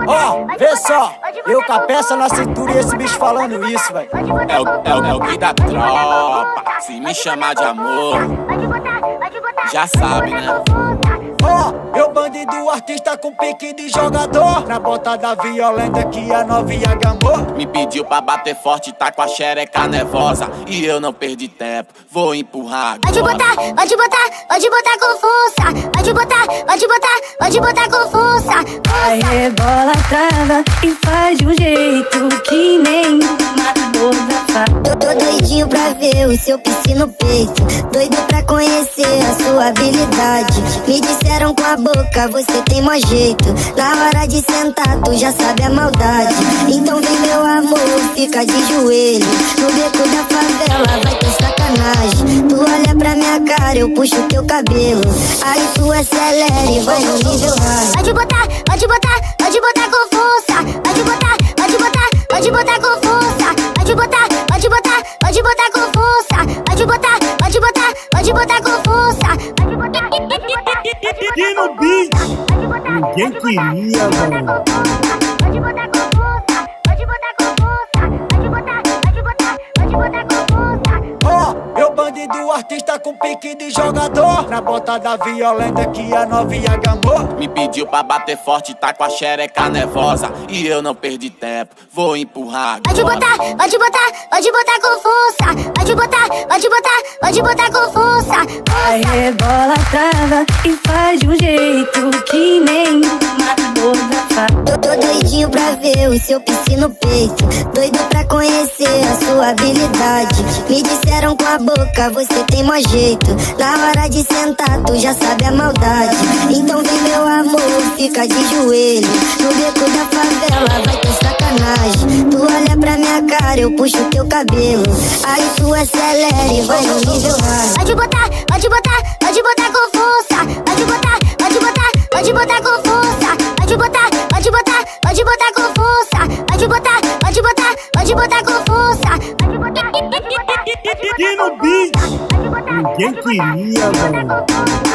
Ó, vê só, eu com a peça na cintura e esse bicho falando isso, velho. É o que da tropa. Se me chamar de amor, já sabe, né? Ó, eu bandido artista com pique de jogador. Na botada violenta que a novinha gamou. Me pediu pra bater forte, tá com a xereca nervosa. E eu não perdi tempo, vou empurrar agora. Pode botar com força. Pode botar com força. Vai, rebola, trava e faz de um jeito que nenhuma toda faz. Tô doidinho pra ver o seu piscina no peito. Doido pra conhecer a sua habilidade. Me disseram com a boca, você tem mó jeito. Na hora de sentar, tu já sabe a maldade. Então vem meu amor, fica de joelho. No beco da favela vai ter sacanagem. Tu olha pra minha cara, eu puxo teu cabelo. Aí tu acelera e vai no nível high. Pode botar com força. Pode botar com força. Pode botar com força. Pode botar com força. E no beat, ninguém queria, mano. Pode botar com força. Pode botar com força. Pode botar com força. Ó, eu bandido artista com pique de jogador. Na botada violenta que a novinha gamou. Me pediu pra bater forte, tá com a xereca nervosa. E eu não perdi tempo, vou empurrar agora. Pode botar com força. Pode botar com força. Vai, rebola, trava e faz de um jeito que nenhuma toda faz. Tô doidinho pra ver o seu piscina no peito. Doido pra conhecer a sua habilidade. Me disseram com a boca, você tem mó jeito. Na hora de sentar, tu já sabe a maldade. Então vem meu amor, fica de joelho. No beco da favela vai ter sacanagem. Tu olha pra minha cara, eu puxo teu cabelo. Aí tu acelera e vai no nível high. Pode botar com força. Pode botar com força. Pode botar com força. Pode botar com força. E no beat, ninguém queria, mano.